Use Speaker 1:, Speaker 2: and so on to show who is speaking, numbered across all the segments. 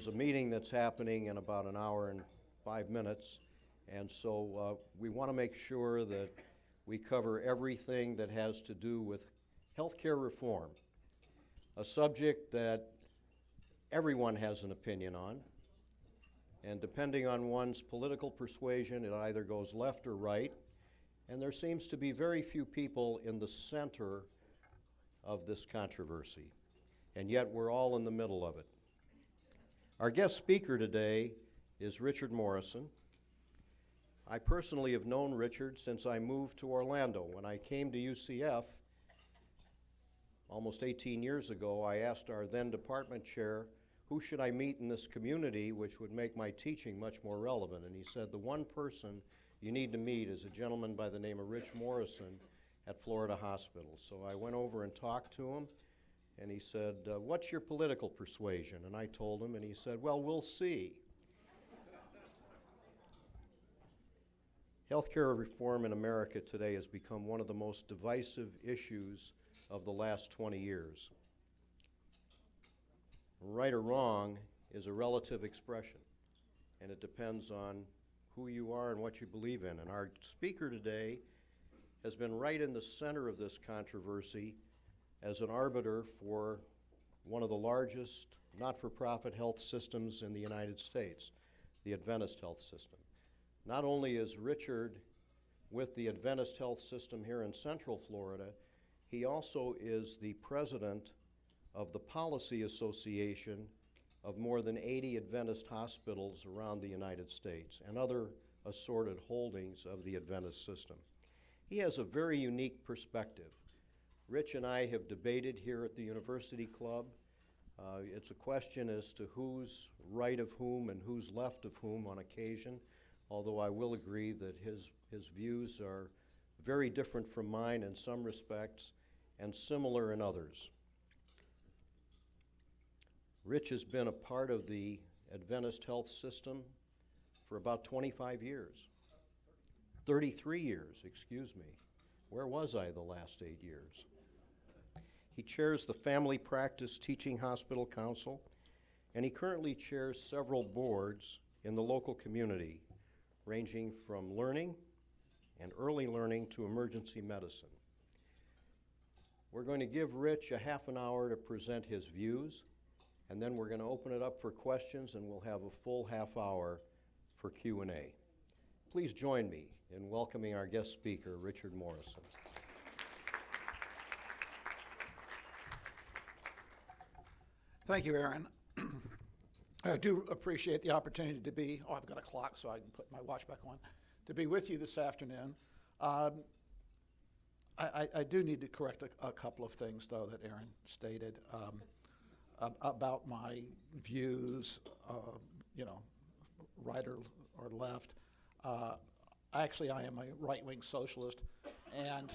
Speaker 1: There's a meeting that's happening in about an hour and 5 minutes, and so we want to make sure that we cover everything that has to do with healthcare reform, a subject that everyone has an opinion on, and depending on one's political persuasion, it either goes left or right, and there seems to be very few people in the center of this controversy, and yet we're all in the middle of it. Our guest speaker today is Richard Morrison. I personally have known Richard since I moved to Orlando. When I came to UCF almost 18 years ago, I asked our then department chair, who should I meet in this community which would make my teaching much more relevant? And he said, the one person you need to meet is a gentleman by the name of Rich Morrison at Florida Hospital. So I went over and talked to him, and he said, what's your political persuasion? And I told him, and he said, well, we'll see. Healthcare reform in America today has become one of the most divisive issues of the last 20 years. Right or wrong is a relative expression, and it depends on who you are and what you believe in. And our speaker today has been right in the center of this controversy as an arbiter for one of the largest not-for-profit health systems in the United States, the Adventist Health System. Not only is Richard with the Adventist Health System here in Central Florida, he also is the president of the Policy Association of more than 80 Adventist hospitals around the United States and other assorted holdings of the Adventist system. He has a very unique perspective. Rich and I have debated here at the University Club. It's a question as to who's right of whom and who's left of whom on occasion, although I will agree that his views are very different from mine in some respects and similar in others. Rich has been a part of the Adventist Health System for about 25 years. 33 years, excuse me. Where was I the last 8 years? He chairs the Family Practice Teaching Hospital Council, and he currently chairs several boards in the local community, ranging from learning and early learning to emergency medicine. We're going to give Rich a half an hour to present his views, and then we're going to open it up for questions, and we'll have a full half hour for Q&A. Please join me in welcoming our guest speaker, Richard Morrison.
Speaker 2: Thank you, Aaron. I do appreciate the opportunity to be, I've got a clock so I can put my watch back on, to be with you this afternoon. I do need to correct a couple of things, though, that Aaron stated about my views, right or left. Actually, I am a right-wing socialist, and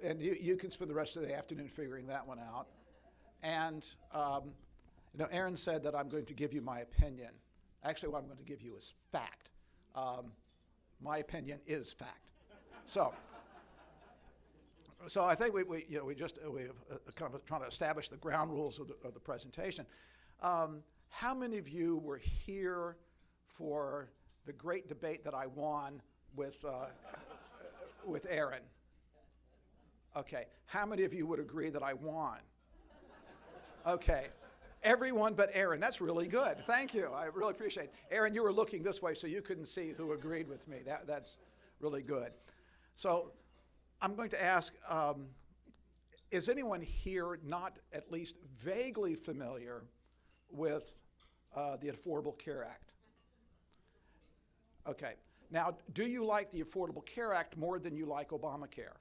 Speaker 2: and you can spend the rest of the afternoon figuring that one out. And Aaron said that I'm going to give you my opinion. Actually, what I'm going to give you is fact. My opinion is fact. So I think we're kind of trying to establish the ground rules of the presentation. How many of you were here for the great debate that I won with Aaron? Okay. How many of you would agree that I won? Okay. Everyone but Aaron. That's really good. Thank you. I really appreciate it. Aaron, you were looking this way, so you couldn't see who agreed with me. That's really good. So I'm going to ask, is anyone here not at least vaguely familiar with the Affordable Care Act? Okay. Now, do you like the Affordable Care Act more than you like Obamacare?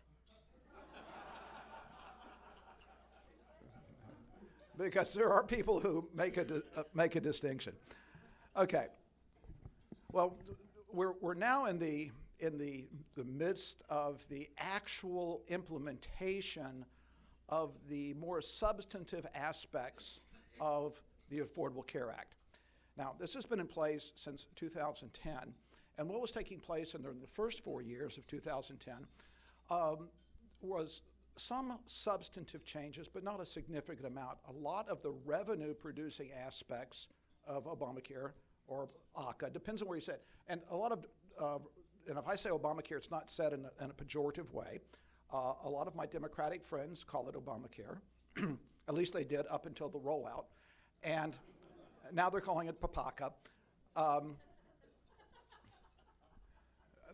Speaker 2: Because there are people who make a distinction. Okay. Well, we're now in the midst of the actual implementation of the more substantive aspects of the Affordable Care Act. Now, this has been in place since 2010, and what was taking place in the first 4 years of 2010 was some substantive changes, but not a significant amount. A lot of the revenue-producing aspects of Obamacare or ACA, depends on where you say it. And a lot of, and if I say Obamacare, it's not said in a pejorative way. A lot of my Democratic friends call it Obamacare. At least they did up until the rollout. And now they're calling it PPACA.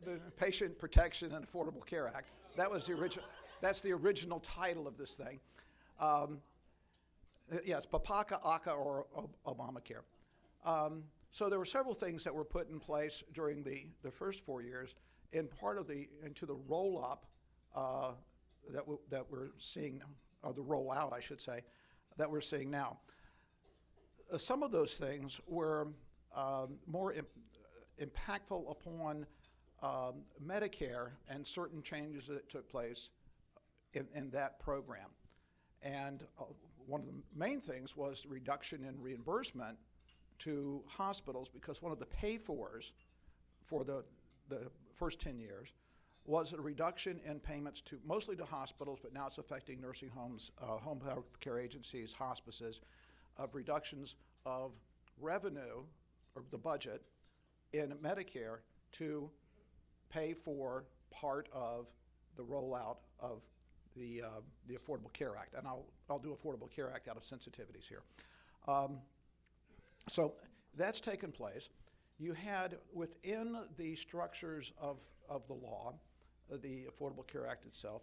Speaker 2: The Patient Protection and Affordable Care Act. That was the original. That's the original title of this thing. Yes, PPACA, ACA, or Obamacare. So there were several things that were put in place during the first 4 years, and into the roll-up that we're seeing, or the rollout, I should say, that we're seeing now. Some of those things were more impactful upon Medicare and certain changes that took place in that program. And one of the main things was the reduction in reimbursement to hospitals, because one of the pay-fors for the first 10 years was a reduction in payments mostly to hospitals, but now it's affecting nursing homes, home health care agencies, hospices, of reductions of revenue, or the budget, in Medicare to pay for part of the rollout of the Affordable Care Act. And I'll do Affordable Care Act out of sensitivities here. So that's taken place. You had, within the structures of the law, the Affordable Care Act itself,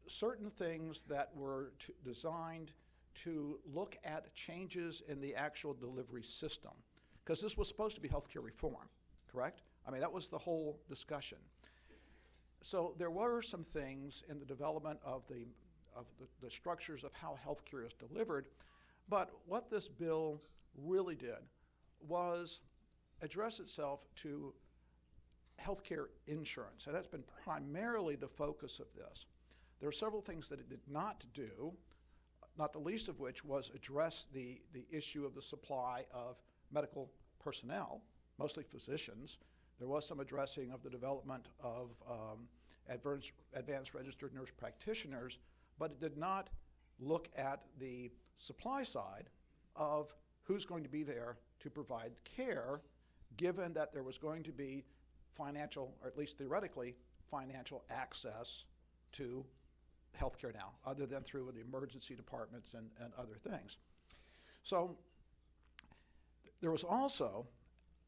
Speaker 2: certain things that were designed to look at changes in the actual delivery system. Because this was supposed to be healthcare reform, correct? I mean, that was the whole discussion. So there were some things in the development of the structures of how healthcare is delivered, but what this bill really did was address itself to healthcare insurance, and that's been primarily the focus of this. There are several things that it did not do, not the least of which was address the issue of the supply of medical personnel, mostly physicians. There was some addressing of the development of advanced registered nurse practitioners, but it did not look at the supply side of who's going to be there to provide care, given that there was going to be financial, or at least theoretically, financial access to healthcare now, other than through the emergency departments and other things. So there was also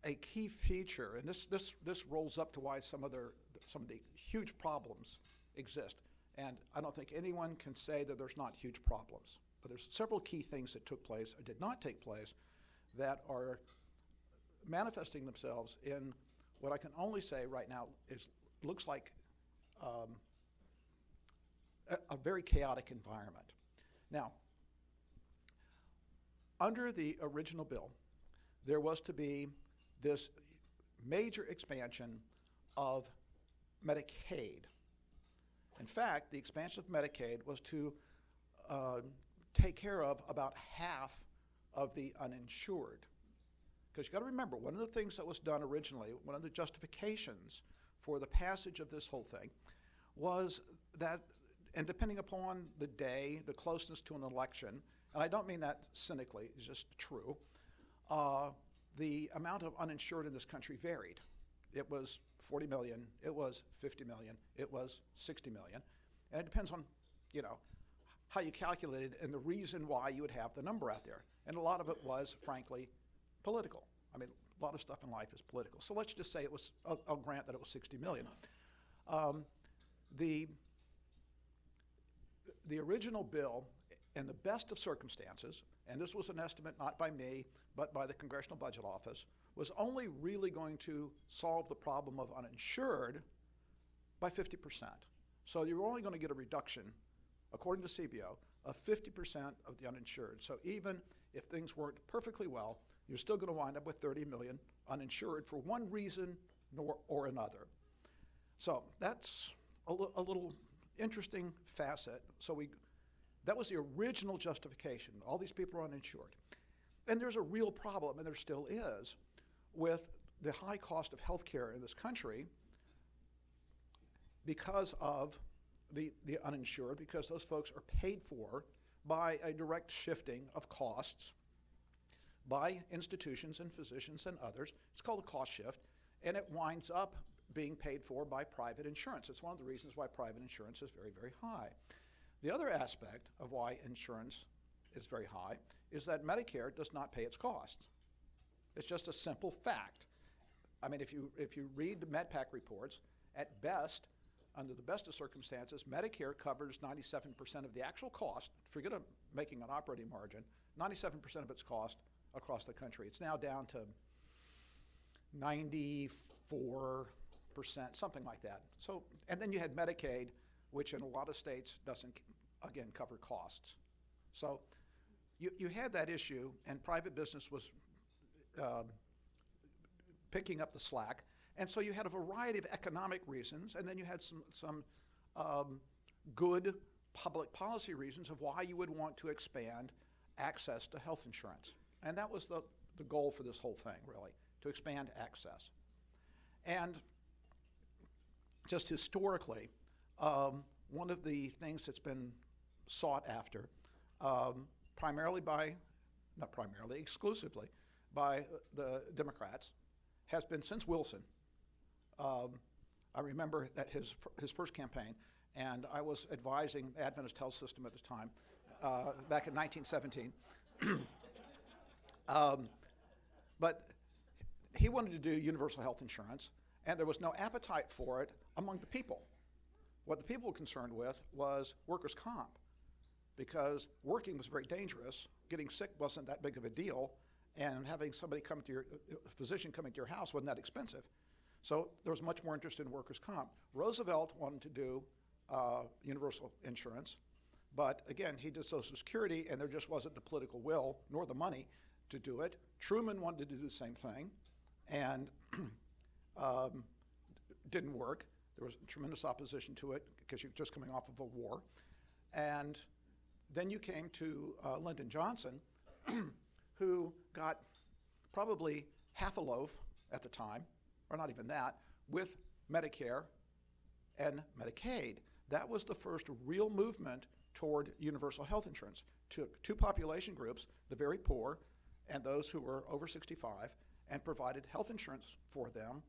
Speaker 2: a key feature, and this rolls up to why some of the huge problems exist. And I don't think anyone can say that there's not huge problems. But there's several key things that took place or did not take place that are manifesting themselves in what I can only say right now looks like a very chaotic environment. Now, under the original bill, there was to be this major expansion of Medicaid. In fact, the expansion of Medicaid was to take care of about half of the uninsured. Because you got to remember, one of the things that was done originally, one of the justifications for the passage of this whole thing was that, and depending upon the day, the closeness to an election, and I don't mean that cynically, it's just true, the amount of uninsured in this country varied. It was 40 million, it was 50 million, it was 60 million, and it depends on, how you calculate it and the reason why you would have the number out there. And a lot of it was, frankly, political. I mean, a lot of stuff in life is political. So let's just say it was, I'll grant that it was 60 million. The original bill, in the best of circumstances, and this was an estimate not by me, but by the Congressional Budget Office, was only really going to solve the problem of uninsured by 50%. So you were only going to get a reduction, according to CBO, of 50% of the uninsured. So even if things weren't perfectly well, you're still going to wind up with 30 million uninsured for one reason or another. So that's a little interesting facet. So that was the original justification. All these people are uninsured. And there's a real problem, and there still is, with the high cost of health care in this country because of the uninsured because those folks are paid for by a direct shifting of costs by institutions and physicians and others. It's called a cost shift, and it winds up being paid for by private insurance. It's one of the reasons why private insurance is very, very high. The other aspect of why insurance is very high is that Medicare does not pay its costs. It's just a simple fact. I mean, if you read the MedPAC reports, at best, under the best of circumstances, Medicare covers 97% of the actual cost, forget making an operating margin, 97% of its cost across the country. It's now down to 94%, something like that. So, and then you had Medicaid, which in a lot of states doesn't, again, cover costs. So you had that issue, and private business was picking up the slack. And so you had a variety of economic reasons, and then you had some good public policy reasons of why you would want to expand access to health insurance. And that was the goal for this whole thing, really, to expand access. And just historically, one of the things that's been sought after, exclusively by the Democrats, has been since Wilson. I remember that his first campaign, and I was advising the Adventist Health System at the time, back in 1917. But he wanted to do universal health insurance, and there was no appetite for it among the people. What the people were concerned with was workers' comp, because working was very dangerous, getting sick wasn't that big of a deal, and having somebody come to a physician coming to your house wasn't that expensive. So there was much more interest in workers' comp. Roosevelt wanted to do universal insurance, but again, he did Social Security, and there just wasn't the political will nor the money to do it. Truman wanted to do the same thing, and didn't work. There was tremendous opposition to it because you're just coming off of a war. And then you came to Lyndon Johnson, who got probably half a loaf at the time, or not even that, with Medicare and Medicaid. That was the first real movement toward universal health insurance. Took two population groups, the very poor and those who were over 65, and provided health insurance for them,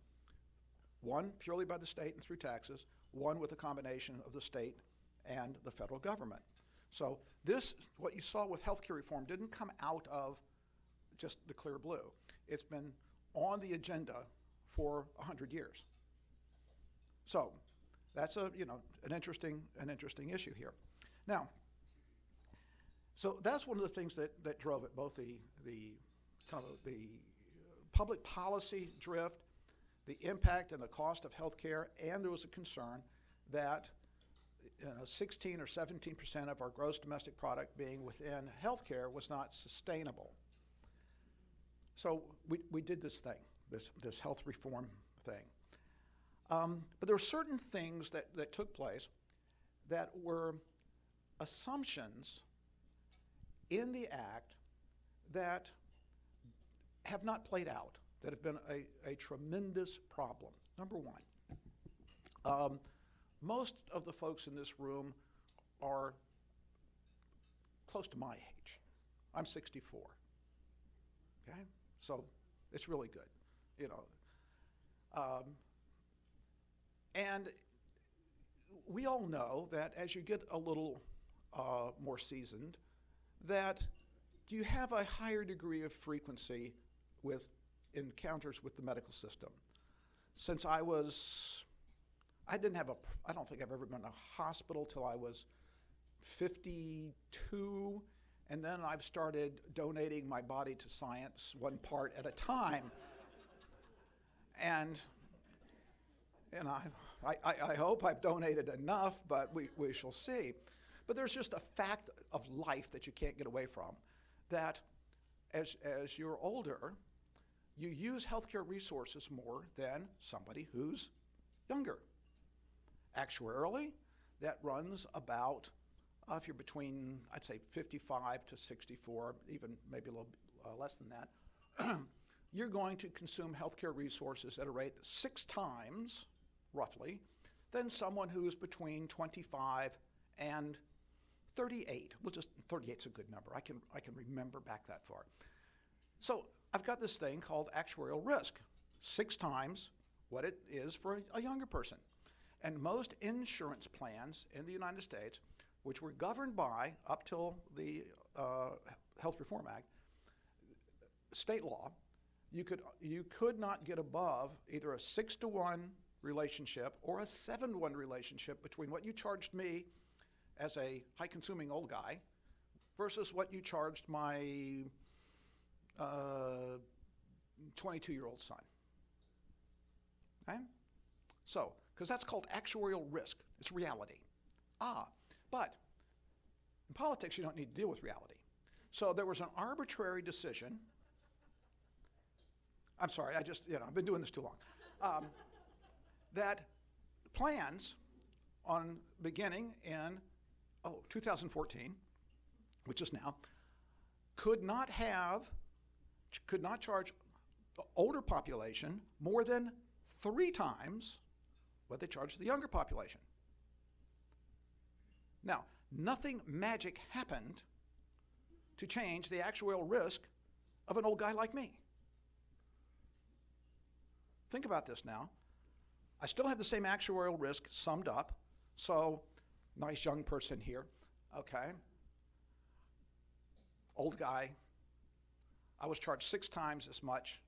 Speaker 2: one purely by the state and through taxes, one with a combination of the state and the federal government. So this, what you saw with healthcare reform, didn't come out of just the clear blue. It's been on the agenda for 100 years. So that's an interesting issue here. Now, so that's one of the things that drove it, both the public policy drift, the impact and the cost of healthcare, and there was a concern that 16 or 17% of our gross domestic product being within healthcare was not sustainable. So we did this thing, this health reform thing. But there were certain things that took place that were assumptions in the act that have not played out, that have been a tremendous problem. Number one, most of the folks in this room are close to my age. I'm 64, okay? So it's really good, and we all know that as you get a little more seasoned, that you have a higher degree of frequency with encounters with the medical system. Since I don't think I've ever been in a hospital till I was 52, and then I've started donating my body to science one part at a time. And I hope I've donated enough, but we shall see. But there's just a fact of life that you can't get away from, that as you're older, you use healthcare resources more than somebody who's younger. Actuarially, that runs about, if you're between, I'd say 55 to 64, even maybe a little less than that, you're going to consume healthcare resources at a rate 6 times, roughly, than someone who's between 25 and 38. 38 is a good number. I can remember back that far. So I've got this thing called actuarial risk, 6 times what it is for a younger person. And most insurance plans in the United States, which were governed by, up till the Health Reform Act, state law, you could not get above either a 6-to-1 relationship or a 7-to-1 relationship between what you charged me as a high-consuming old guy versus what you charged my 22-year-old son. Okay? So, because that's called actuarial risk. It's reality. But in politics, you don't need to deal with reality. So there was an arbitrary decision. I'm sorry, I've been doing this too long. That plans on beginning in 2014, which is now, could not charge the older population more than 3 times what they charge the younger population. Now, nothing magic happened to change the actuarial risk of an old guy like me. Think about this now. I still have the same actuarial risk summed up, so nice young person here, okay? Old guy. I was charged 6 times as much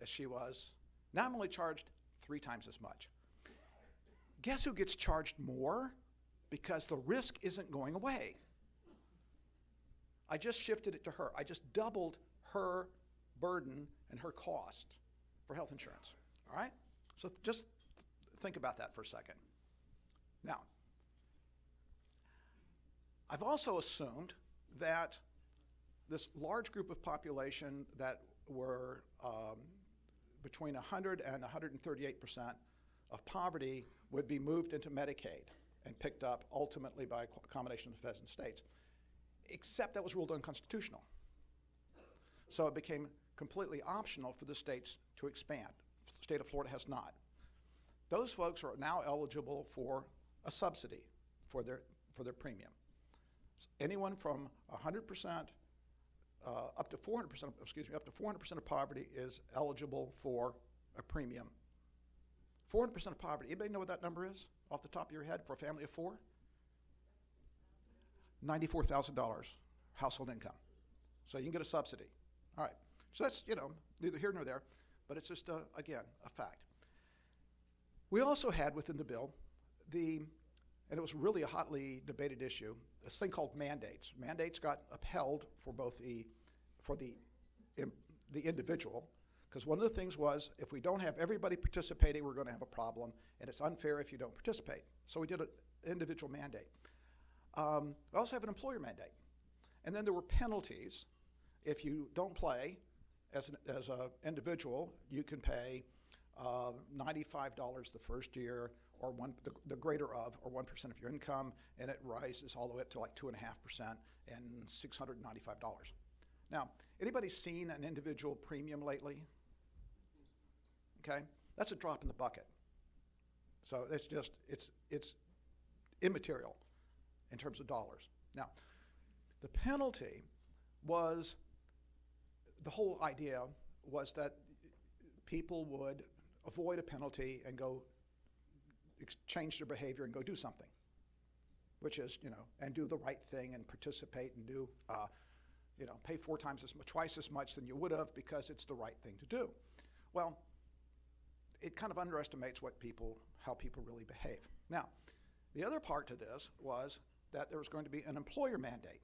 Speaker 2: as she was. Now I'm only charged 3 times as much. Guess who gets charged more? Because the risk isn't going away. I just shifted it to her. I just doubled her burden and her cost for health insurance. All right? So just think about that for a second. Now, I've also assumed that this large group of population that were between 100 and 138% of poverty would be moved into Medicaid and picked up ultimately by a combination of the feds and states, except that was ruled unconstitutional. So it became completely optional for the states to expand. The state of Florida has not. Those folks are now eligible for a subsidy for their premium. Anyone from 100% up to 400% of poverty is eligible for a premium. 400% of poverty, anybody know what that number is off the top of your head for a family of 4? $94,000 household income. So you can get a subsidy. All right, so that's, neither here nor there, but it's just, again, a fact. We also had within the bill and it was really a hotly debated issue, this thing called mandates. Mandates got upheld for both the individual, because one of the things was if we don't have everybody participating, we're going to have a problem, and it's unfair if you don't participate. So we did an individual mandate. We also have an employer mandate. And then there were penalties. If you don't play as an individual, you can pay $95 the first year, or the greater of, or 1% of your income, and it rises all the way up to like 2.5% and $695. Now, anybody seen an individual premium lately? Okay, that's a drop in the bucket. So it's immaterial in terms of dollars. Now, the penalty was, the whole idea was that people would avoid a penalty and go change their behavior and go do something, which is, and do the right thing and participate and do, pay 4 times as much, twice as much than you would have because it's the right thing to do. Well, it kind of underestimates how people really behave. Now, the other part to this was that there was going to be an employer mandate.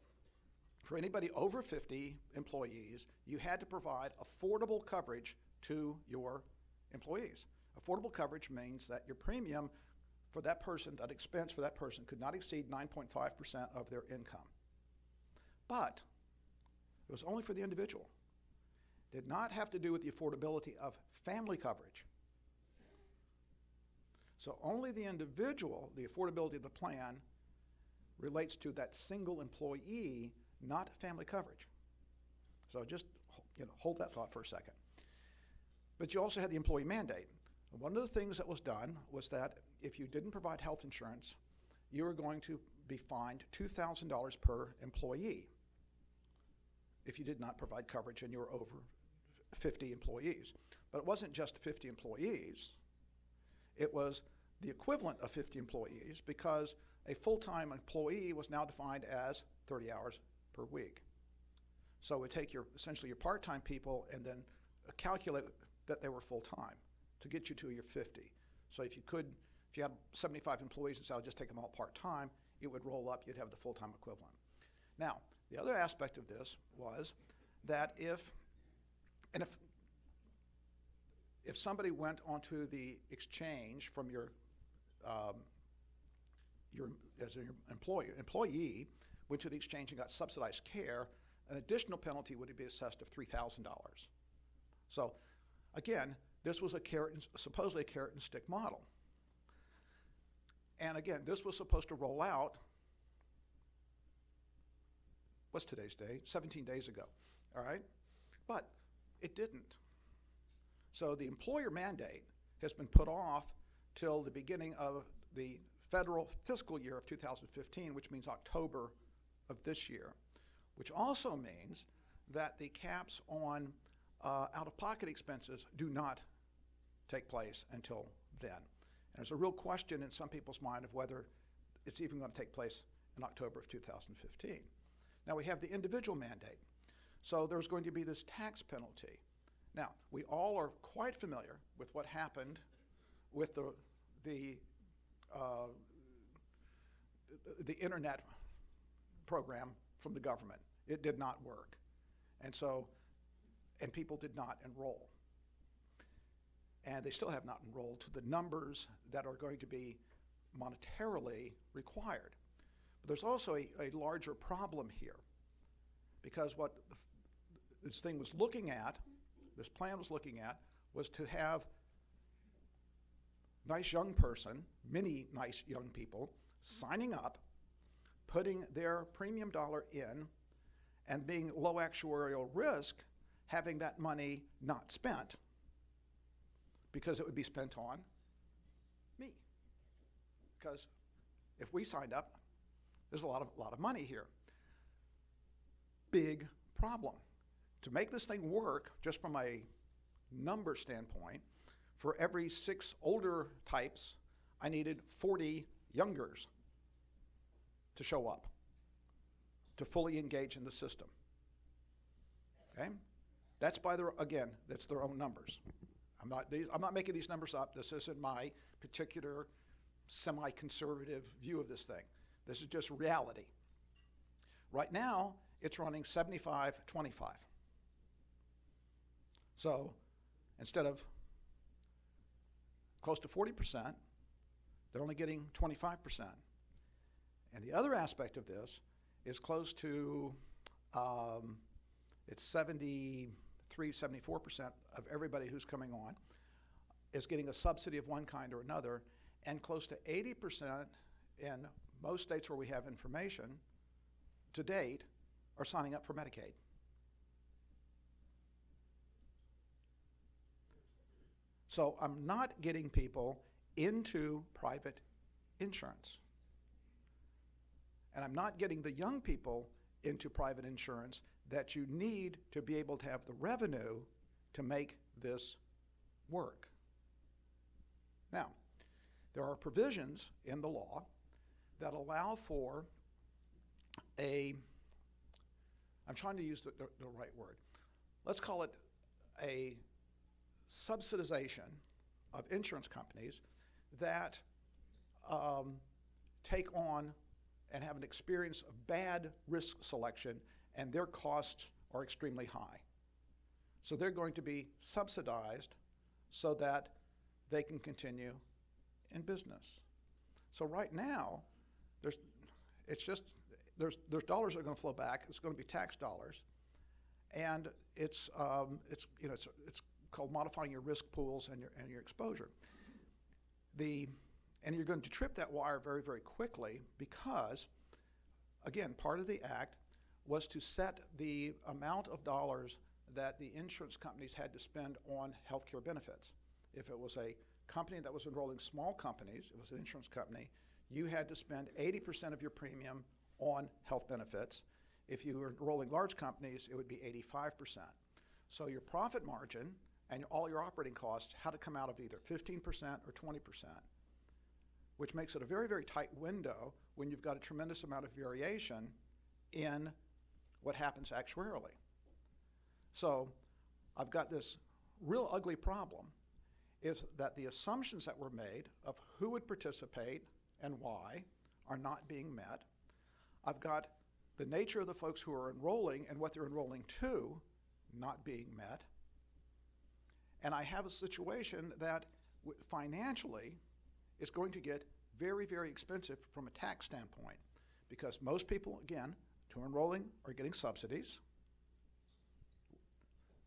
Speaker 2: For anybody over 50 employees, you had to provide affordable coverage to your employees. Affordable coverage means that your premium for that person, that expense for that person, could not exceed 9.5% of their income. But it was only for the individual. Did not have to do with the affordability of family coverage. So only the individual, the affordability of the plan, relates to that single employee, not family coverage. So just hold that thought for a second. But you also had the employee mandate. One of the things that was done was that if you didn't provide health insurance, you were going to be fined $2,000 per employee if you did not provide coverage and you were over 50 employees. But it wasn't just 50 employees. It was the equivalent of 50 employees, because a full-time employee was now defined as 30 hours per week. So we take essentially your part-time people and then calculate that they were full-time to get you to your 50. So if you had 75 employees and said, I'll just take them all part-time, it would roll up, you'd have the full-time equivalent. Now, the other aspect of this was that if somebody went onto the exchange from your employee went to the exchange and got subsidized care, an additional penalty would be assessed of $3,000. So again, this was supposedly a carrot and stick model. And again, this was supposed to roll out, what's today's date? 17 days ago, all right? But it didn't. So the employer mandate has been put off till the beginning of the federal fiscal year of 2015, which means October of this year, which also means that the caps on out-of-pocket expenses do not take place until then. And there's a real question in some people's mind of whether it's even going to take place in October of 2015. Now we have the individual mandate. So there's going to be this tax penalty. Now, we all are quite familiar with what happened with the internet program from the government. It did not work. And people did not enroll. And they still have not enrolled to the numbers that are going to be monetarily required. But there's also a larger problem here, because what this thing was looking at, this plan was looking at, was to have nice young person, many nice young people, signing up, putting their premium dollar in, and being low actuarial risk, having that money not spent, because it would be spent on me. Because if we signed up, there's a lot of money here. Big problem. To make this thing work, just from a number standpoint, for every 6 older types, I needed 40 youngers to show up, to fully engage in the system. Okay? That's that's their own numbers. I'm not making these numbers up. This isn't my particular semi-conservative view of this thing. This is just reality. Right now, it's running 75-25. So instead of close to 40%, they're only getting 25%. And the other aspect of this is close to, it's 73-74% of everybody who's coming on is getting a subsidy of one kind or another, and close to 80% in most states where we have information to date are signing up for Medicaid. So I'm not getting people into private insurance. And I'm not getting the young people into private insurance that you need to be able to have the revenue to make this work. Now, there are provisions in the law that allow for I'm trying to use the right word. Let's call it a subsidization of insurance companies that take on and have an experience of bad risk selection, and their costs are extremely high. So they're going to be subsidized so that they can continue in business. So right now, there's dollars that are going to flow back. It's going to be tax dollars, and it's called modifying your risk pools and your exposure. And you're going to trip that wire very, very quickly because, again, part of the act was to set the amount of dollars that the insurance companies had to spend on health care benefits. If it was a company that was enrolling small companies, it was an insurance company, you had to spend 80% of your premium on health benefits. If you were enrolling large companies, it would be 85%. So your profit margin and all your operating costs had to come out of either 15% or 20%, which makes it a very, very tight window when you've got a tremendous amount of variation in what happens actuarially. So I've got this real ugly problem, is that the assumptions that were made of who would participate and why are not being met. I've got the nature of the folks who are enrolling and what they're enrolling to not being met. And I have a situation that financially is going to get very, very expensive from a tax standpoint, because most people, again, who are enrolling are getting subsidies.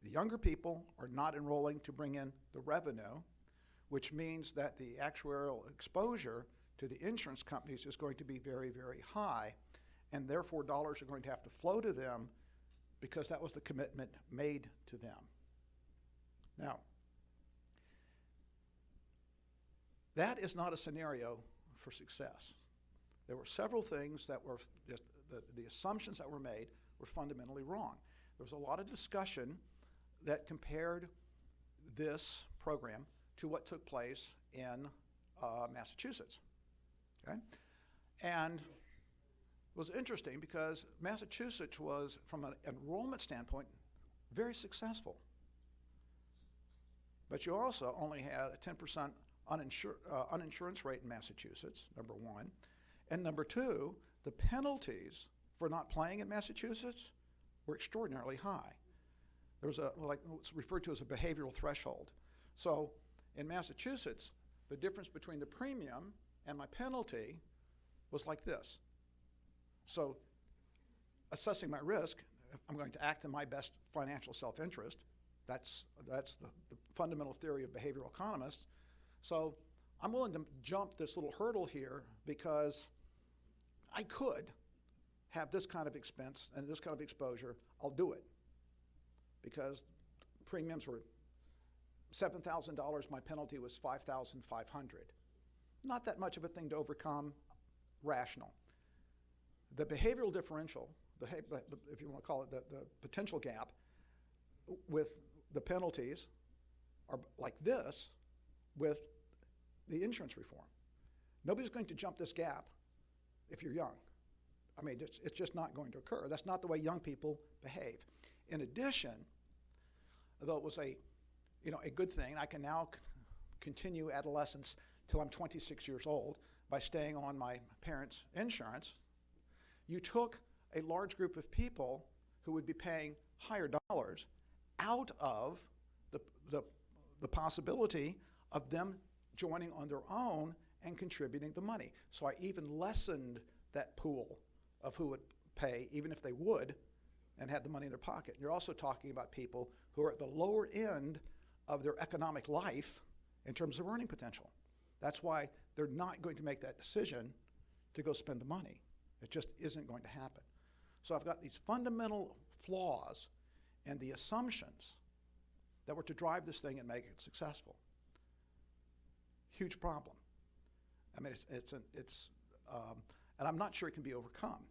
Speaker 2: The younger people are not enrolling to bring in the revenue, which means that the actuarial exposure to the insurance companies is going to be very, very high, and therefore dollars are going to have to flow to them because that was the commitment made to them. Now, that is not a scenario for success. There were several things that were just, the assumptions that were made were fundamentally wrong. There was a lot of discussion that compared this program to what took place in Massachusetts, okay? And it was interesting because Massachusetts was, from an enrollment standpoint, very successful. But you also only had a 10% uninsurance rate in Massachusetts, number one. And number two, the penalties for not playing in Massachusetts were extraordinarily high. There was what's referred to as a behavioral threshold. So in Massachusetts, the difference between the premium and my penalty was like this. So assessing my risk, I'm going to act in my best financial self-interest. That's the fundamental theory of behavioral economists. So I'm willing to jump this little hurdle here because I could have this kind of expense and this kind of exposure. I'll do it because premiums were $7,000. My penalty was $5,500. Not that much of a thing to overcome, rational. The behavioral differential, if you want to call it the potential gap, with the penalties are like this with the insurance reform. Nobody's going to jump this gap if you're young. I mean, it's just not going to occur. That's not the way young people behave. In addition, though it was a good thing, I can now continue adolescence till I'm 26 years old by staying on my parents' insurance. You took a large group of people who would be paying higher dollars out of the possibility of them joining on their own and contributing the money. So I even lessened that pool of who would pay, even if they would, and had the money in their pocket. You're also talking about people who are at the lower end of their economic life in terms of earning potential. That's why they're not going to make that decision to go spend the money. It just isn't going to happen. So I've got these fundamental flaws in the assumptions that were to drive this thing and make it successful. Huge problem. I mean, and I'm not sure it can be overcome.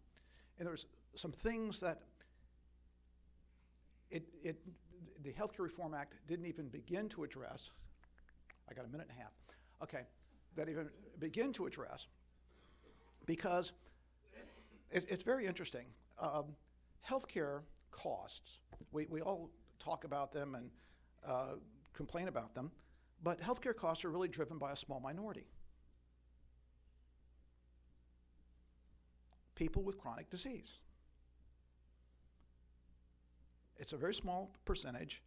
Speaker 2: And there's some things that the Healthcare Reform Act didn't even begin to address. I got a minute and a half. Okay, that even begin to address, because it's very interesting. Healthcare costs, we all talk about them and complain about them, but healthcare costs are really driven by a small minority. People with chronic disease. It's a very small percentage,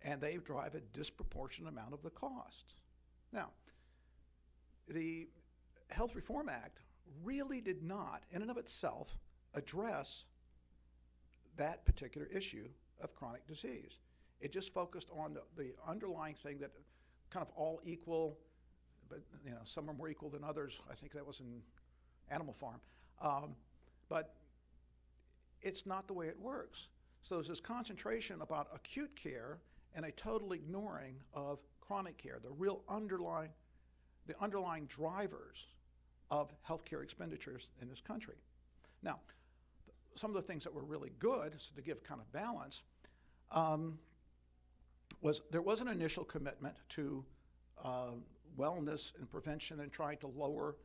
Speaker 2: and they drive a disproportionate amount of the costs. Now, the Health Reform Act really did not, in and of itself, address that particular issue of chronic disease. It just focused on the underlying thing that kind of all equal, but some are more equal than others. I think that was in Animal Farm. But it's not the way it works. So there's this concentration about acute care and a total ignoring of chronic care, the real underlying the underlying drivers of healthcare expenditures in this country. Now, some of the things that were really good, so to give kind of balance, was there was an initial commitment to wellness and prevention and trying to lower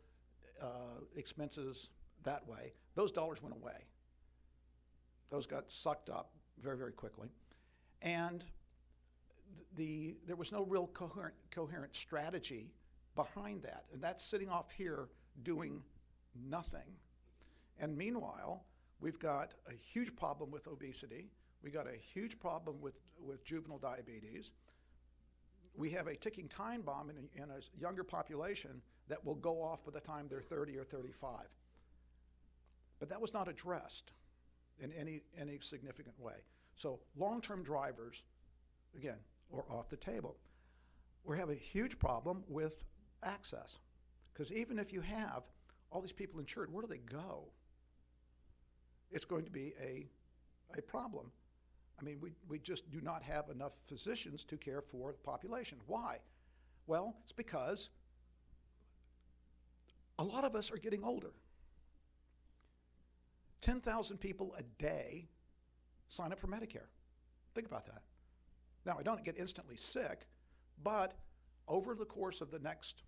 Speaker 2: expenses that way. Those dollars went away. Those got sucked up very, very quickly. And there was no real coherent strategy behind that. And that's sitting off here doing nothing. And meanwhile, we've got a huge problem with obesity. We got a huge problem with juvenile diabetes. We have a ticking time bomb in a younger population that will go off by the time they're 30 or 35. But that was not addressed in any significant way. So long-term drivers, again, are off the table. We have a huge problem with access, because even if you have all these people insured, where do they go? It's going to be a problem. I mean, we just do not have enough physicians to care for the population. Why? Well, it's because a lot of us are getting older. 10,000 people a day sign up for Medicare. Think about that. Now, I don't get instantly sick, but over the course of the next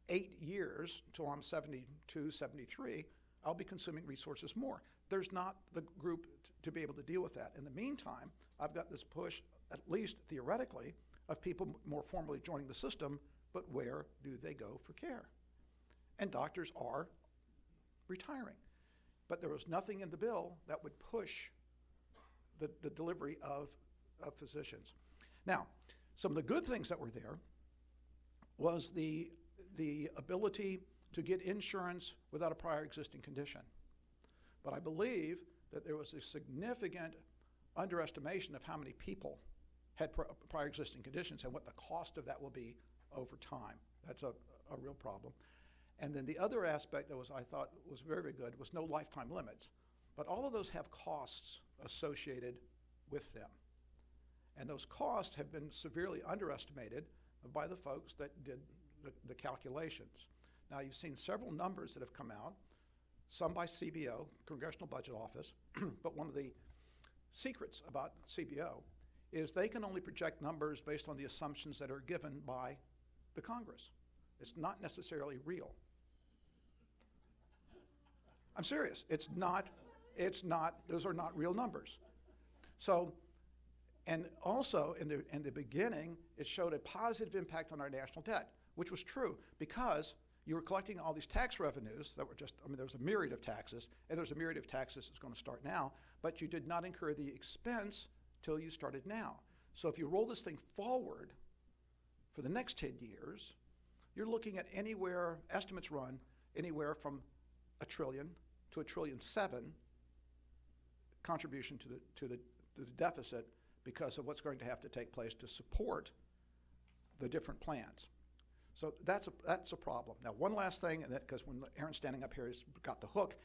Speaker 2: 8 years, until I'm 72, 73, I'll be consuming resources more. There's not the group to be able to deal with that. In the meantime, I've got this push, at least theoretically, of people more formally joining the system, but where do they go for care? And doctors are retiring. But there was nothing in the bill that would push the delivery of physicians. Now, some of the good things that were there was the ability to get insurance without a prior existing condition. But I believe that there was a significant underestimation of how many people had prior existing conditions and what the cost of that will be over time. That's a real problem. And then the other aspect that I thought was very, very good was no lifetime limits. But all of those have costs associated with them. And those costs have been severely underestimated by the folks that did the calculations. Now, you've seen several numbers that have come out, some by CBO, Congressional Budget Office, but one of the secrets about CBO is they can only project numbers based on the assumptions that are given by the Congress. It's not necessarily real. I'm serious. It's not, those are not real numbers. So, and also in the beginning, it showed a positive impact on our national debt, which was true because you were collecting all these tax revenues that were just, I mean, there was a myriad of taxes, and there's a myriad of taxes that's going to start now, but you did not incur the expense till you started now. So if you roll this thing forward for the next 10 years, you're looking at anywhere, estimates run anywhere from $1 trillion to $1.7 trillion contribution to the deficit because of what's going to have to take place to support the different plans. So that's a problem. Now, one last thing, and because when Aaron's standing up here, he's got the hook.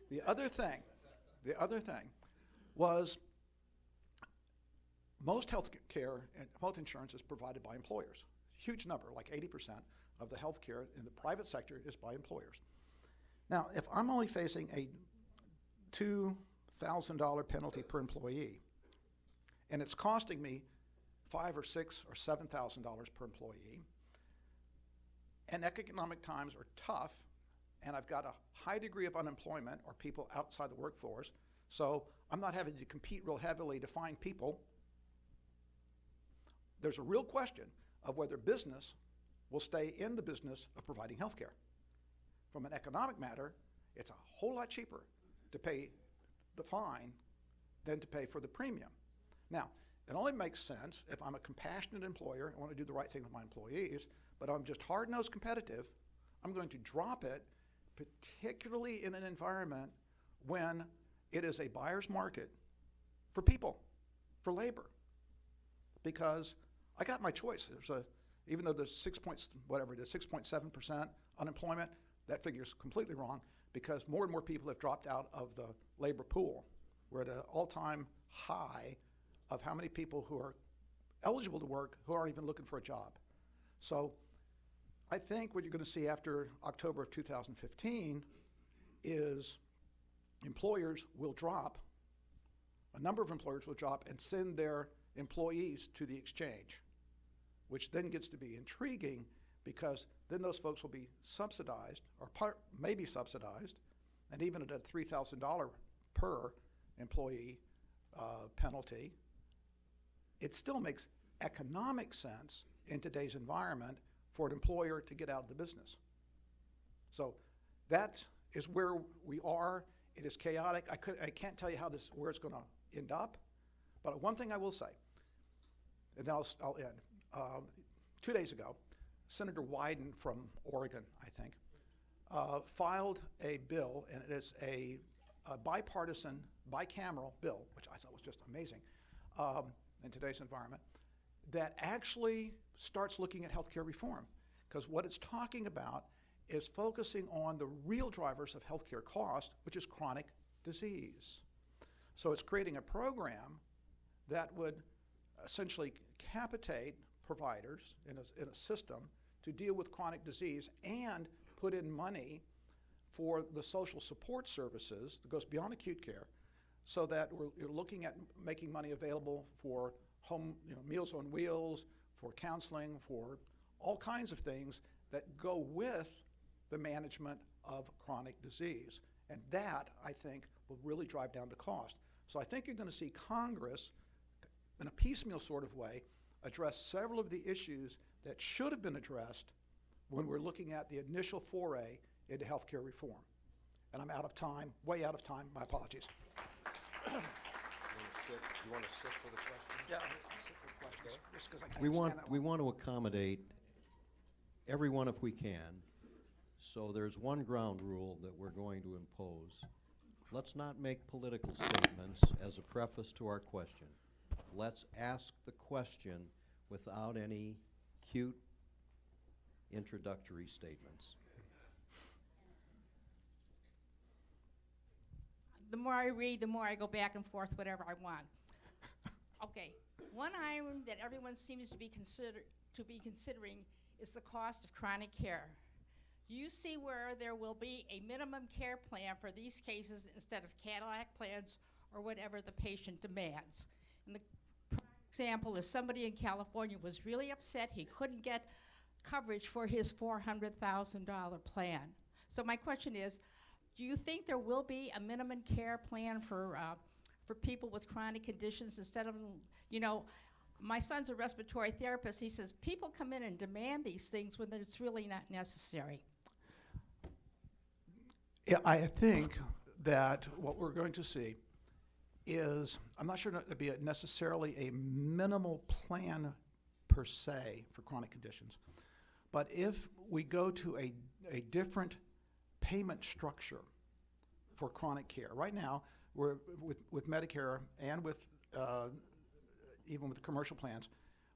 Speaker 2: The other thing was most health care and health insurance is provided by employers. Huge number, like 80% of the health care in the private sector is by employers. Now, if I'm only facing a $2,000 penalty per employee, and it's costing me $5,000 or $6,000 or $7,000 per employee, and economic times are tough, and I've got a high degree of unemployment or people outside the workforce, so I'm not having to compete real heavily to find people, there's a real question of whether business will stay in the business of providing health care. From an economic matter, it's a whole lot cheaper to pay the fine than to pay for the premium. Now, it only makes sense if I'm a compassionate employer and want to do the right thing with my employees, but I'm just hard-nosed competitive, I'm going to drop it, particularly in an environment when it is a buyer's market for people, for labor. Because I got my choice. Even though there's 6.7% unemployment, that figure is completely wrong because more and more people have dropped out of the labor pool. We're at an all-time high of how many people who are eligible to work who aren't even looking for a job. So I think what you're going to see after October of 2015 is employers will drop, a number of employers will drop and send their employees to the exchange, which then gets to be intriguing because then those folks will be subsidized or maybe subsidized, and even at a $3,000 per employee penalty, it still makes economic sense in today's environment for an employer to get out of the business. So that is where we are. It is chaotic. I can't tell you where it's going to end up, but one thing I will say, and then I'll end. 2 days ago, Senator Wyden from Oregon, I think, filed a bill, and it is a bipartisan, bicameral bill, which I thought was just amazing in today's environment, that actually starts looking at healthcare reform. Because what it's talking about is focusing on the real drivers of healthcare cost, which is chronic disease. So it's creating a program that would essentially capitate providers in a system to deal with chronic disease and put in money for the social support services that goes beyond acute care, so that you're looking at making money available for home, Meals on Wheels, for counseling, for all kinds of things that go with the management of chronic disease. And that, I think, will really drive down the cost. So I think you're going to see Congress, in a piecemeal sort of way, address several of the issues that should have been addressed when we're looking at the initial foray into healthcare reform. And I'm out of time, way out of time. My apologies.
Speaker 1: You want to sit for the questions?
Speaker 2: Yeah, sit for the questions, just 'cause I can't
Speaker 1: We
Speaker 2: stand that
Speaker 1: we
Speaker 2: one.
Speaker 1: want to accommodate everyone if we can. So there's one ground rule that we're going to impose. Let's not make political statements as a preface to our question. Let's ask the question without any cute introductory statements.
Speaker 3: The more I read, the more I go back and forth whatever I want. Okay, one item that everyone seems to be considering is the cost of chronic care. Do you see where there will be a minimum care plan for these cases instead of Cadillac plans or whatever the patient demands? And the example is somebody in California was really upset he couldn't get coverage for his $400,000 plan. So my question is, do you think there will be a minimum care plan for people with chronic conditions instead of, my son's a respiratory therapist. He says people come in and demand these things when it's really not necessary.
Speaker 2: Yeah, I think that what we're going to see is, I'm not sure it'd be necessarily a minimal plan per se for chronic conditions, but if we go to a different payment structure for chronic care. Right now, we're with Medicare and with even with commercial plans,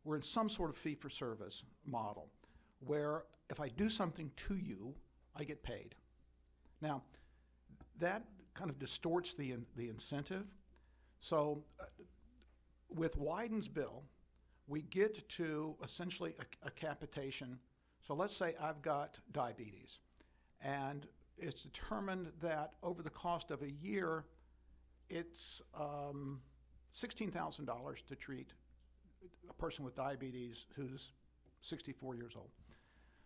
Speaker 2: we're in some sort of fee-for-service model where if I do something to you, I get paid. Now, that kind of distorts the incentive. So with Wyden's bill, we get to essentially a capitation. So let's say I've got diabetes, and it's determined that over the cost of a year, it's $16,000 to treat a person with diabetes who's 64 years old.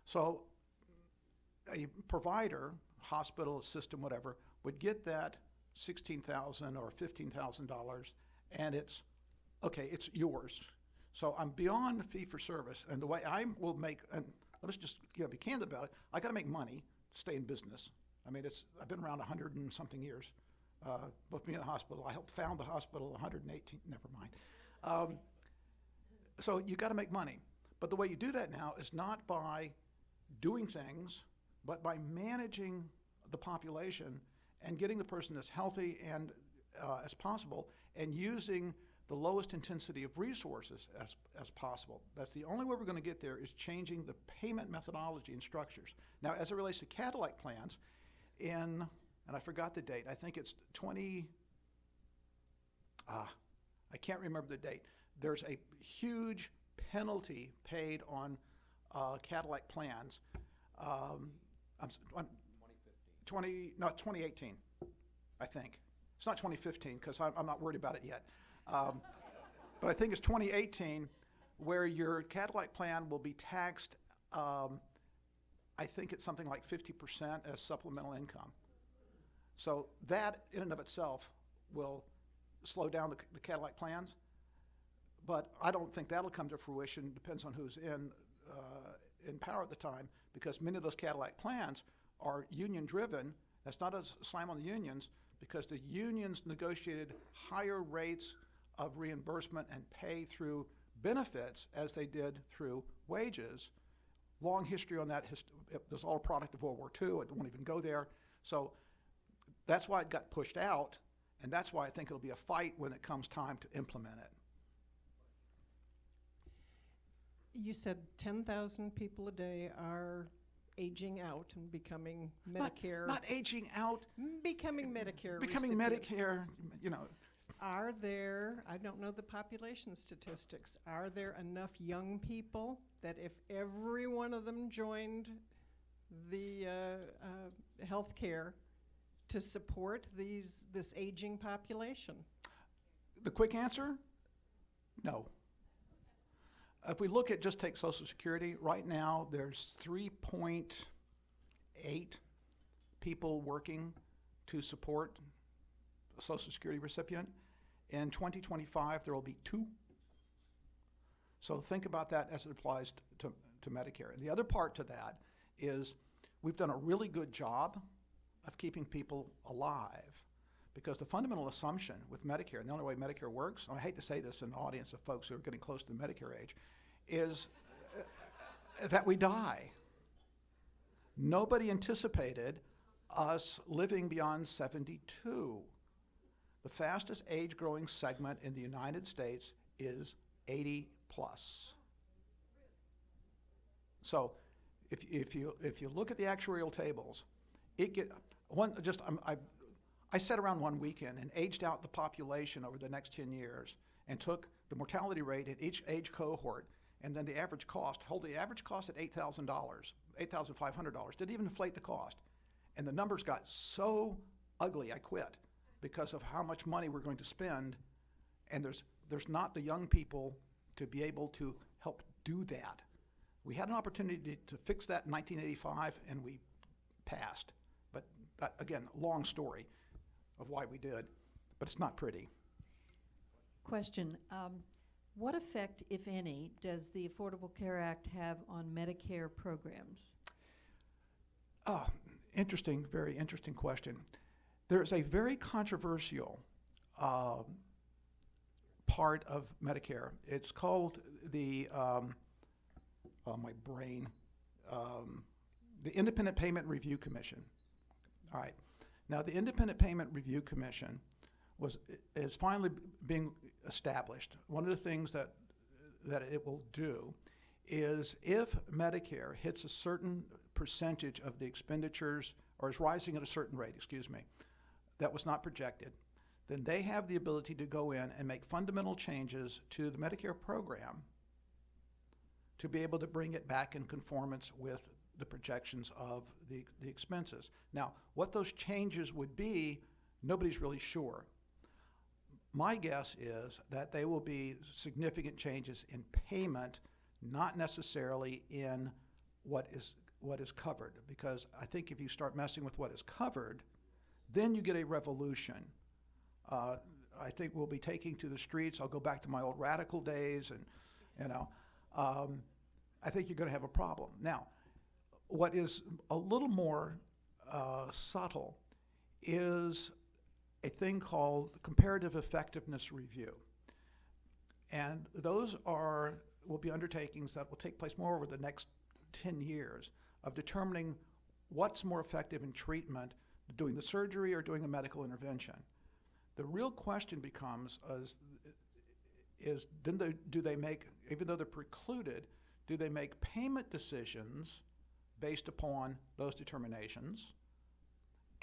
Speaker 2: So a provider, hospital, system, whatever, would get that $16,000 or $15,000, and it's, okay, it's yours. So I'm beyond fee for service, and the way I will make, and let's just be candid about it, I gotta make money to stay in business. I mean, I've been around 100 and something years, both me and the hospital. I helped found the hospital 118, never mind. So you gotta make money. But the way you do that now is not by doing things, but by managing the population and getting the person as healthy and as possible, and using the lowest intensity of resources as possible. That's the only way we're going to get there, is changing the payment methodology and structures. Now, as it relates to Cadillac plans, and I forgot the date, I think it's I can't remember the date. There's a huge penalty paid on Cadillac plans. I'm 2018, I think. It's not 2015 because I'm not worried about it yet. But I think it's 2018 where your Cadillac plan will be taxed, I think it's something like 50% as supplemental income. So that in and of itself will slow down the Cadillac plans. But I don't think that'll come to fruition. Depends on who's in power at the time, because many of those Cadillac plans are union driven. That's not a slam on the unions, because the unions negotiated higher rates of reimbursement and pay through benefits as they did through wages. Long history on that. There's all a product of World War II. I won't even go there. So that's why it got pushed out, and that's why I think it'll be a fight when it comes time to implement it.
Speaker 4: You said 10,000 people a day are aging out and becoming Medicare.
Speaker 2: Not aging out.
Speaker 4: Becoming Medicare
Speaker 2: Becoming
Speaker 4: recipients.
Speaker 2: Medicare, you know.
Speaker 4: Are there, I don't know the population statistics, are there enough young people that if every one of them joined the health care to support this aging population?
Speaker 2: The quick answer, no. If we look at, just take Social Security, right now there's 3.8 people working to support a Social Security recipient. In 2025, there will be 2. So think about that as it applies to Medicare. And the other part to that is we've done a really good job of keeping people alive, because the fundamental assumption with Medicare, and the only way Medicare works, and I hate to say this in an audience of folks who are getting close to the Medicare age, is that we die. Nobody anticipated us living beyond 72. The fastest age-growing segment in the United States is 80 plus. So if you look at the actuarial tables, I sat around one weekend and aged out the population over the next 10 years and took the mortality rate at each age cohort and then the average cost, hold the average cost at $8,000, $8,500, didn't even inflate the cost. And the numbers got so ugly, I quit, because of how much money we're going to spend, and there's not the young people to be able to help do that. We had an opportunity to fix that in 1985, and we passed. But again, long story of why we did, but it's not pretty.
Speaker 5: Question. What effect, if any, does the Affordable Care Act have on Medicare programs?
Speaker 2: Interesting, very interesting question. There's a very controversial part of Medicare. It's called the, the Independent Payment Review Commission. All right. Now, the Independent Payment Review Commission is finally being established. One of the things that it will do is, if Medicare hits a certain percentage of the expenditures, or is rising at a certain rate, that was not projected, then they have the ability to go in and make fundamental changes to the Medicare program to be able to bring it back in conformance with the projections of the expenses. Now, what those changes would be, nobody's really sure. My guess is that they will be significant changes in payment, not necessarily in what is covered, because I think if you start messing with what is covered, then you get a revolution. I think we'll be taking to the streets. I'll go back to my old radical days, and I think you're going to have a problem. Now, what is a little more subtle is a thing called comparative effectiveness review. And those will be undertakings that will take place more over the next 10 years of determining what's more effective in treatment, doing the surgery or doing a medical intervention. The real question becomes do they make, even though they're precluded, do they make payment decisions based upon those determinations?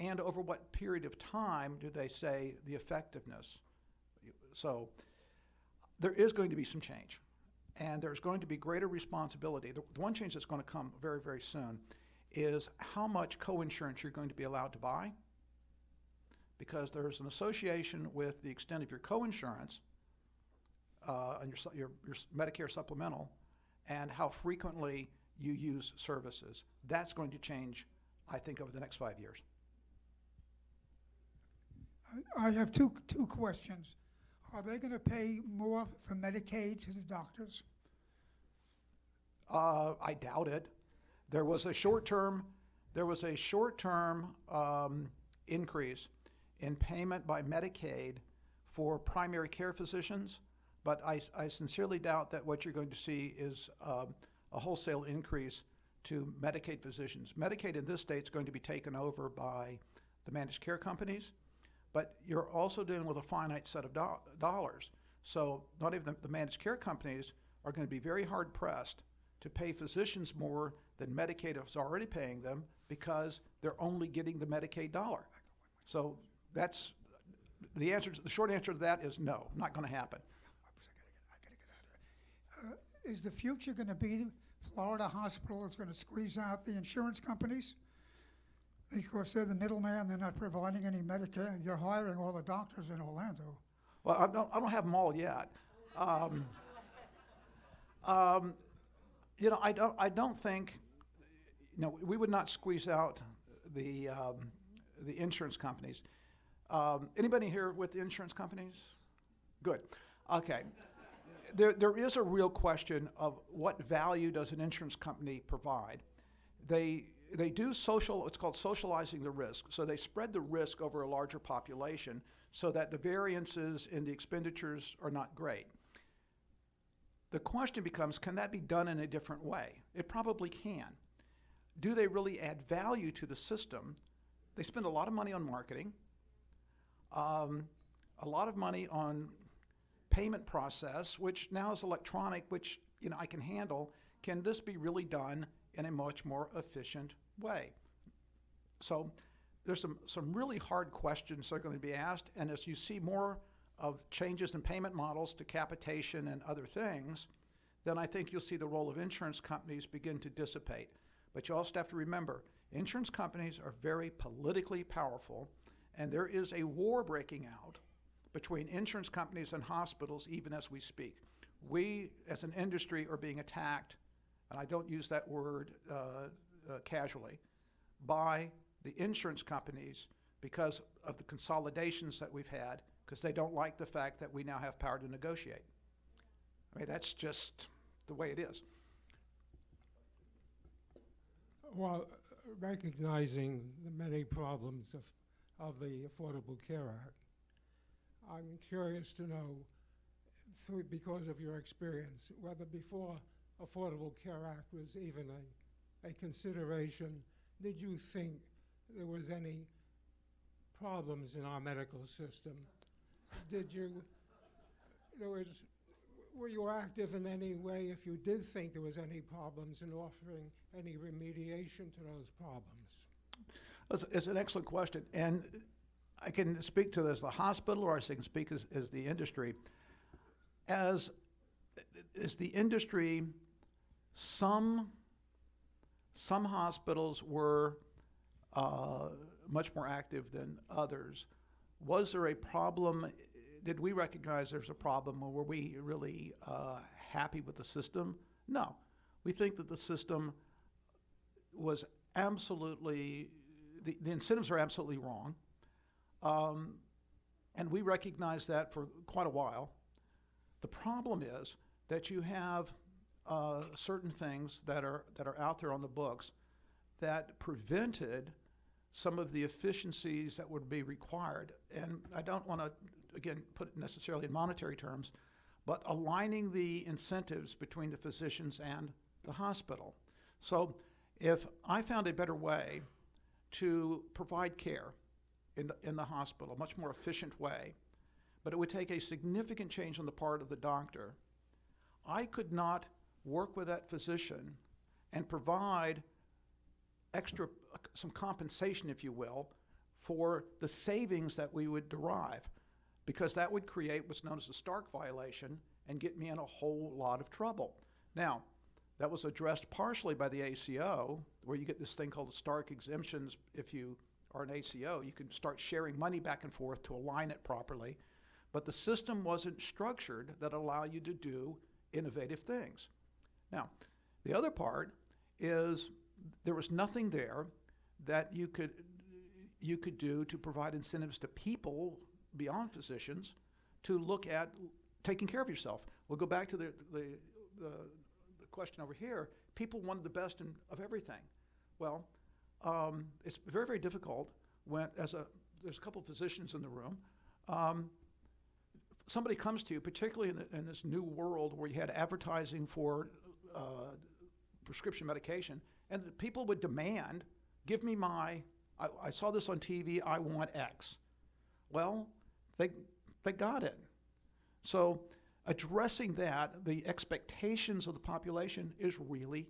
Speaker 2: And over what period of time do they say the effectiveness? So there is going to be some change. and there's going to be greater responsibility. The one change that's going to come very, very soon is how much co-insurance you're going to be allowed to buy, because there's an association with the extent of your co-insurance and your Medicare supplemental and how frequently you use services. That's going to change, I think, over the next 5 years.
Speaker 6: I have two questions. Are they going to pay more for Medicaid to the doctors?
Speaker 2: I doubt it. There was a short-term increase in payment by Medicaid for primary care physicians, but I sincerely doubt that what you're going to see is a wholesale increase to Medicaid physicians. Medicaid in this state is going to be taken over by the managed care companies, but you're also dealing with a finite set of dollars. So not even the managed care companies are going to be very hard pressed to pay physicians more than Medicaid is already paying them because they're only getting the Medicaid dollar. So that's the answer. The short answer to that is no, not going to happen.
Speaker 6: I gotta get out of here. Is the future going to be Florida Hospital is going to squeeze out the insurance companies? Because they're the middleman, they're not providing any Medicare. You're hiring all the doctors in Orlando.
Speaker 2: Well, I don't have them all yet. I don't think, we would not squeeze out the insurance companies. Anybody here with the insurance companies? Good. Okay. There is a real question of what value does an insurance company provide. They do what's called socializing the risk. So they spread the risk over a larger population so that the variances in the expenditures are not great. The question becomes, can that be done in a different way? It probably can. Do they really add value to the system? They spend a lot of money on marketing, a lot of money on payment process, which now is electronic, which I can handle. Can this be really done in a much more efficient way? So there's some really hard questions that are going to be asked, and as you see more of changes in payment models to capitation and other things, then I think you'll see the role of insurance companies begin to dissipate. But you also have to remember, insurance companies are very politically powerful, and there is a war breaking out between insurance companies and hospitals even as we speak. We, as an industry, are being attacked, and I don't use that word casually, by the insurance companies because of the consolidations that we've had, because they don't like the fact that we now have power to negotiate. I mean, that's just the way it is.
Speaker 7: While recognizing the many problems of the Affordable Care Act, I'm curious to know, because of your experience, whether before Affordable Care Act was even a consideration, did you think there was any problems in our medical system? Were you active in any way if you did think there was any problems in offering any remediation to those problems?
Speaker 2: It's an excellent question, and I can speak to this as the hospital, or I can speak as the industry. As the industry, some hospitals were much more active than others. Was there a problem? Did we recognize there's a problem, or were we really happy with the system? No. We think that the system was absolutely, the incentives are absolutely wrong. And we recognized that for quite a while. The problem is that you have certain things that are out there on the books that prevented some of the efficiencies that would be required. And I don't want to, again, put it necessarily in monetary terms, but aligning the incentives between the physicians and the hospital. So if I found a better way to provide care in the hospital, a much more efficient way, but it would take a significant change on the part of the doctor, I could not work with that physician and provide some compensation, if you will, for the savings that we would derive, because that would create what's known as a Stark violation, and get me in a whole lot of trouble. Now, that was addressed partially by the ACO, where you get this thing called the Stark exemptions. If you are an ACO, you can start sharing money back and forth to align it properly. But the system wasn't structured that allow you to do innovative things. Now, the other part is there was nothing there that you could do to provide incentives to people beyond physicians to look at taking care of yourself. We'll go back to the question over here. People wanted the best of everything. Well, it's very, very difficult when, there's a couple of physicians in the room, somebody comes to you, particularly in this new world where you had advertising for prescription medication, and people would demand, give me I saw this on TV, I want X. Well, they got it. So addressing that, the expectations of the population is really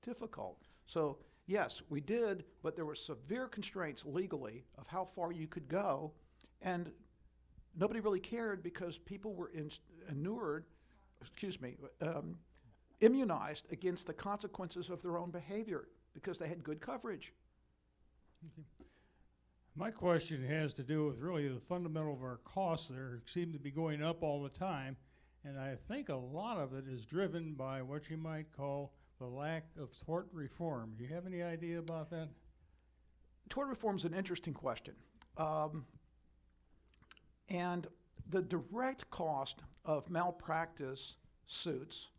Speaker 2: difficult. So yes, we did, but there were severe constraints legally of how far you could go, and nobody really cared because people were immunized against the consequences of their own behavior because they had good coverage.
Speaker 8: My question has to do with really the fundamental of our costs that seem to be going up all the time, and I think a lot of it is driven by what you might call the lack of tort reform. Do you have any idea about that?
Speaker 2: Tort reform is an interesting question. And the direct cost of malpractice suits,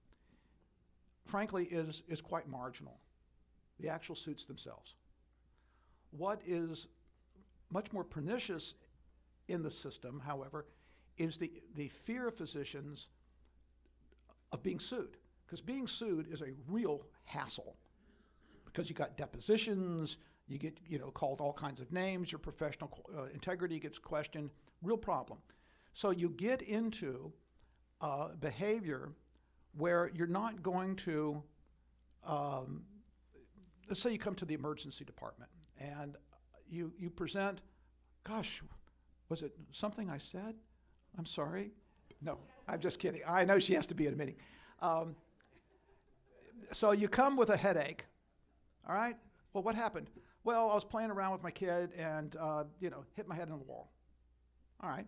Speaker 2: frankly, is quite marginal, the actual suits themselves. What is much more pernicious in the system, however, is the fear of physicians of being sued. Because being sued is a real hassle. Because you got depositions, you get called all kinds of names, your professional integrity gets questioned, real problem. So you get into behavior where you're not going to, let's say you come to the emergency department and you present, gosh, was it something I said? I'm sorry. No, I'm just kidding. I know she has to be at a meeting. So you come with a headache, all right? Well, what happened? Well, I was playing around with my kid and, hit my head on the wall. All right.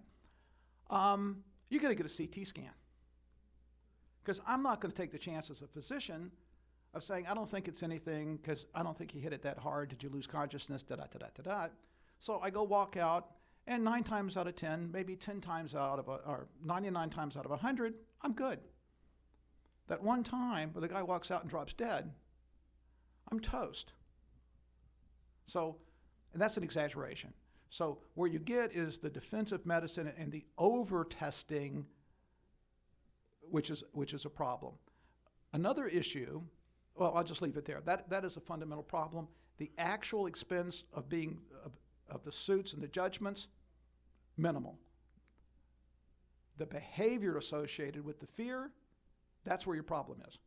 Speaker 2: You're going to get a CT scan. Because I'm not going to take the chance as a physician of saying, I don't think it's anything because I don't think you hit it that hard. Did you lose consciousness? Da-da-da-da-da-da. So I go walk out, and 9 times out of 10, maybe 10 times out of, or 99 times out of 100, I'm good. That one time where the guy walks out and drops dead, I'm toast. So, and that's an exaggeration. So where you get is the defensive medicine and the over-testing, which is a problem. Another issue, well, I'll just leave it there. That is a fundamental problem. The actual expense of of the suits and the judgments, minimal. The behavior associated with the fear, that's where your problem is.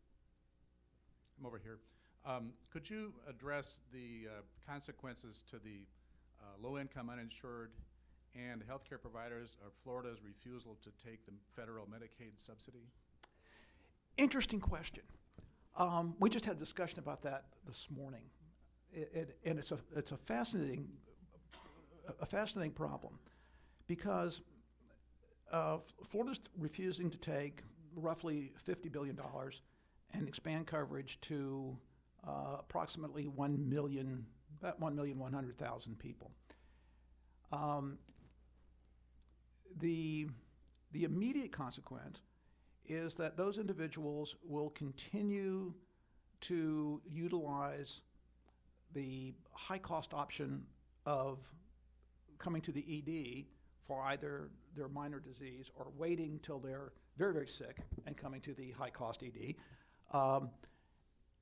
Speaker 9: I'm over here. Could you address the consequences to the low-income uninsured and healthcare providers of Florida's refusal to take the federal Medicaid subsidy?
Speaker 2: Interesting question. We just had a discussion about that this morning, and it's a fascinating problem because Florida's refusing to take roughly $50 billion and expand coverage to approximately 1,100,000 people. The immediate consequence is that those individuals will continue to utilize the high-cost option of coming to the ED for either their minor disease or waiting till they're very, very sick and coming to the high-cost ED.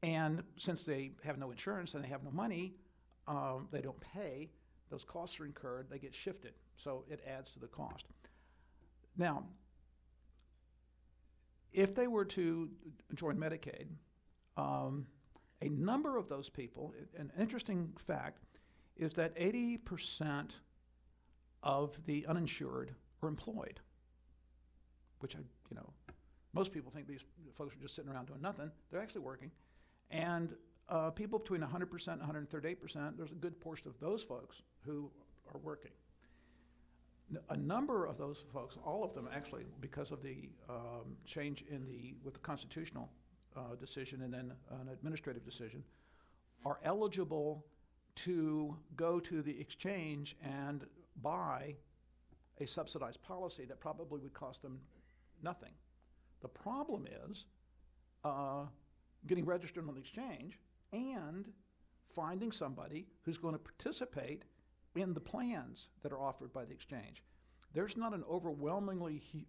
Speaker 2: And since they have no insurance and they have no money, they don't pay, those costs are incurred, they get shifted. So it adds to the cost. Now, if they were to join Medicaid, a number of those people, an interesting fact, is that 80% of the uninsured are employed, which most people think these folks are just sitting around doing nothing. They're actually working. And people between 100% and 138%, there's a good portion of those folks who are working. A number of those folks, all of them actually, because of the change with the constitutional decision and then an administrative decision, are eligible to go to the exchange and buy a subsidized policy that probably would cost them nothing. The problem is getting registered on the exchange and finding somebody who's going to participate in the plans that are offered by the exchange. There's not an overwhelmingly huge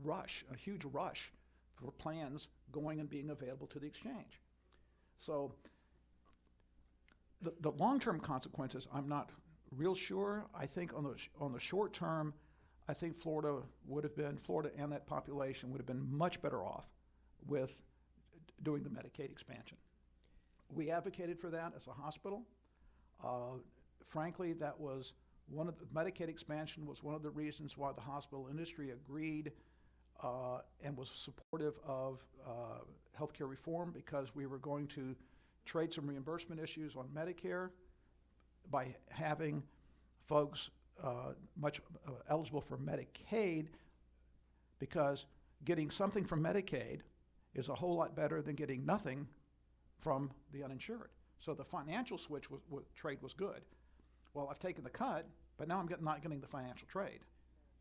Speaker 2: rush for plans going and being available to the exchange. So the long-term consequences, I'm not real sure. I think on the short term, I think Florida and that population would have been much better off with doing the Medicaid expansion. We advocated for that as a hospital. Frankly, that was Medicaid expansion was one of the reasons why the hospital industry agreed and was supportive of healthcare reform, because we were going to trade some reimbursement issues on Medicare by having folks eligible for Medicaid, because getting something from Medicaid is a whole lot better than getting nothing from the uninsured. So the financial trade was good. Well, I've taken the cut, but now I'm not getting the financial trade.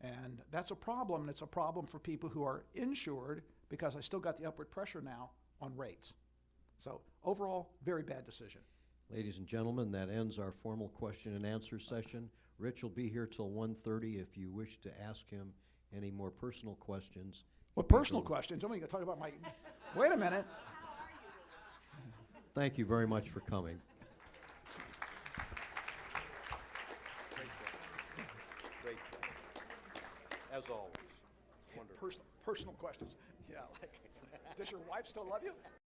Speaker 2: And that's a problem, and it's a problem for people who are insured, because I still got the upward pressure now on rates. So overall, very bad decision.
Speaker 1: Ladies and gentlemen, that ends our formal question and answer session. Rich will be here till 1:30 if you wish to ask him any more personal questions.
Speaker 2: What personal questions? I'm going to talk about my... Wait a minute.
Speaker 1: Thank you very much for coming. Great job. As always. Wonderful.
Speaker 2: Personal questions. Yeah, like, does your wife still love you?